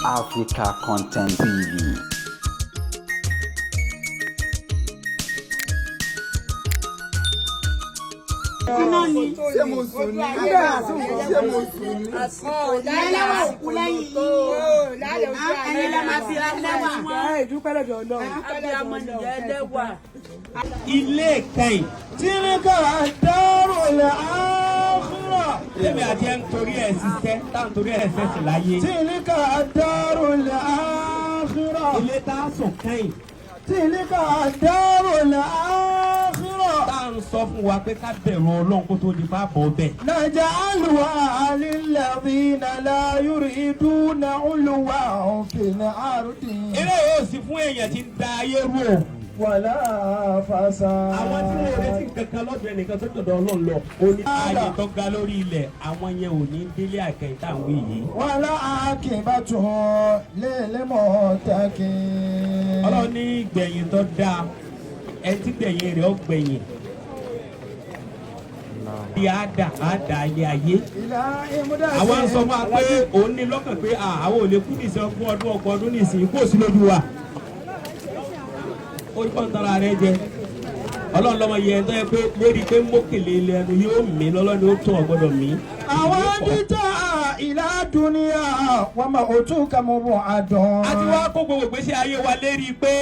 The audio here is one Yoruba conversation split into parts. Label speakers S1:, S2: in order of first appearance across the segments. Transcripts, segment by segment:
S1: Africa Content TV.
S2: Ilé kẹ́yìn tí ní ká dárò lẹ́ àkhírà. Lẹ́mi àti ẹ̀ ń torí ẹ̀ ṣiṣẹ́ táwọn torí ẹ̀ ṣẹ̀ṣẹ̀ láyé. Tí ní ká dárò lẹ́ àkhírà. Ilé tá a sùn kẹ́yìn. Tí ní ká dárò lẹ́ àkhírà. Tá à ń sọ fún wa pé ká bẹ̀rù Ọlọ́run kó tó di bá bọ̀ bẹ̀. Naj'aluha lilladhina la yuriduna 'uluwwan fil ardi. Ilé yóò sì fún èèyàn tí ń da ayé rú o. Wàlá fàṣà. Àwọn tí wọ́n retí kankan lọ́dọ̀ ẹnìkan tó dọ̀dọ̀ Ọlọ́run lọ. O ní ààyè tó ga lórí ilẹ̀. Àwọn yẹn ò ní délé àkẹ́yìn tá à ń wí yìí. Wàlá akibatu lil muttaqin. Ọlọ́run ní gbẹ̀yìn tó dáa. Ẹni tí gbẹ̀yìn rẹ̀ ó gbẹ̀yìn. Bí àdá ilé ayé. Àwọn sọ fún wa pé òun ní lọ́kàn pé àwọn ò lè kú nìsín ọgbọ̀n ọdún nìsín kó sí lójú wa. Ó gbọ́n tara rẹ̀ jẹ. Ọlọ́run lọ́mọ yẹn tó yẹ pé lérí pé mókèlè lẹ́nu yóò mí lọ́lọ́ni ó tún ọgbọ́dọ̀ mí. Àwọn níta ìlà dúníà wọ́n máa ò tún ká mọ́ bọ̀ àdán. A ti wá kó gbogbo ìgbésí ayé wa lérí pé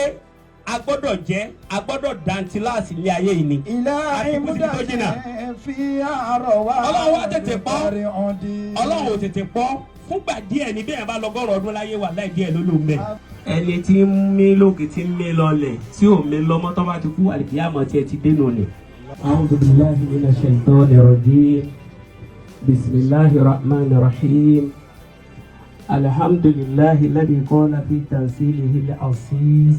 S2: a gbọ́dọ̀ jẹ́ a gbọ́dọ̀ dantí láàsì ilé ayé yìí ni. Ìlà ìmúdà fi àárọ̀ wá. Ọlọ́run wá tètè pọ́. Ọlọ́run ò tètè pọ́. Fúngbà díẹ̀ ní bí ẹ̀ bá lọ́gọ́rùn ọdún láyé wà láì díẹ̀ ló ló mẹ́. Ẹni tí ń mí lókè tí ń mí lọlẹ̀ tí ò mí lọ́mọ́ tó bá ti kú àlìkìyámọ̀ tí ẹ ti dénú ni. A'udhu billahi minash shaitani rajim. Bismillahir rahmanir rahim. Alhamdulillahi alladhi qala fi tanzilihil aziz.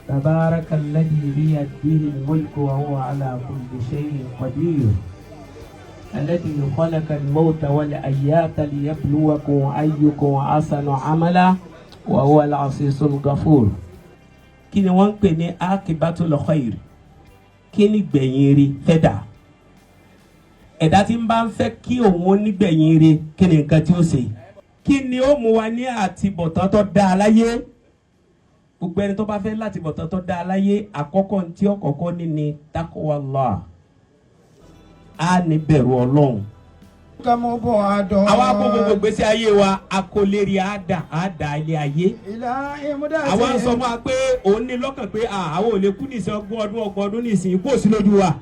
S2: Tabarakalladhi biyadihi al-mulku wa huwa ala kulli shay'in qadir. الذي خلق الموت والحياة ليبلوكم أيكم أحسن عملا وهو العزيز الغفور. Kí ni wọ́n ń pè ní akibatul khair? Kí ni gbẹ̀yìn rí fẹ́ dà? Ẹ̀dá tí ń bá ń fẹ́ kí òun ní gbẹ̀yìn rí kí ni nǹkan tí ó ṣe? Kí ni ó mú wa ní àtibọ̀tán tó dáa láyé? Gbogbo ẹni tó bá fẹ́ látibọ̀tán tó dáa láyé àkọ́kọ́ tí ó kọ́kọ́ ní ni taqwallah. A ní bẹ̀rù Ọlọ́run. Àwa kó gbogbo gbèsè ayé wa akólérí àdá ilé ayé. Àwa ń sọ fún wa pé òun ní lọ́kàn pé àwọn ò lè kú nìsín ọgbọ̀n ọdún nìsín kó sí lójú wa.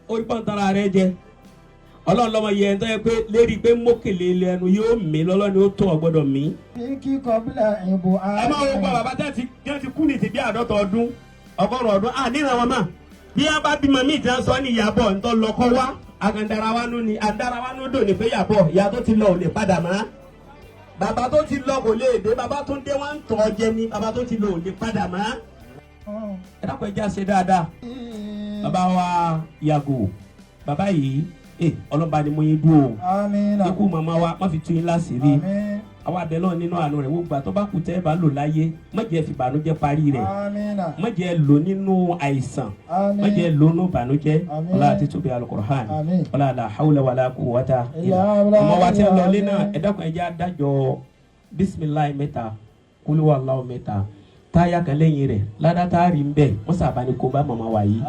S2: Ó gbọ́n tara rẹ̀ jẹ. Ọlọ́run lọ́mọ yẹn tó yẹ pé lérí pé mókèlè lẹ́nu yóò mí lọ́lọ́ni ó tó ọgbọ́dọ̀ mí. Ẹ máa wo gbọ́ bàbá tẹ́ ti kú ní ti bí 50 ọdún 100 ọdún níran wọn náà. Bí a bá bímọ mí ìtàn sọ ní ìyàbọ̀ ntọ́ lọ́kọ́ wá agandarawanú ni andarawanú dò ní pé yàbọ̀ ìyá tó ti lọ ò lè padà mọ́. Bàbá tó ti lọ kò lè dé bàbá tó ń dé wá ń tọ́ jẹ ni bàbá tó ti lọ ò lè padà mọ́. Ẹ dákun ẹja ṣe dáadáa. Bàbá wa yàgò bàbá yìí ọlọ́ba ni mo yín dúró. Ikú màmá wa má fi tún yín láṣìírí. Àwọn abẹ náà nínú àánú rẹ̀ gbogbo àtọ́ bá kù tẹ́ ẹ bá lò láyé má jẹ́ fi ìbànújẹ́ parí rẹ̀ má jẹ́ lò nínú àìsàn má jẹ́ lò nínú ìbànújẹ́ ọlá àti tóbi Al-Qur'an ọlá la hawla wala quwwata ọmọ wa tí ń lọ lé náà ẹ dákun ẹ jẹ́ adájọ́ bisimilayi mẹ́ta kul huwallahu mẹ́ta táyà kan lẹ́yìn rẹ̀ ládàtà rí ń bẹ̀ wọ́n sábà ní kó bá màmá wa yìí.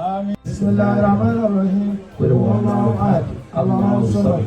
S2: Bismillahir rahmanir rahim kul huwallahu ahad Allahu samad.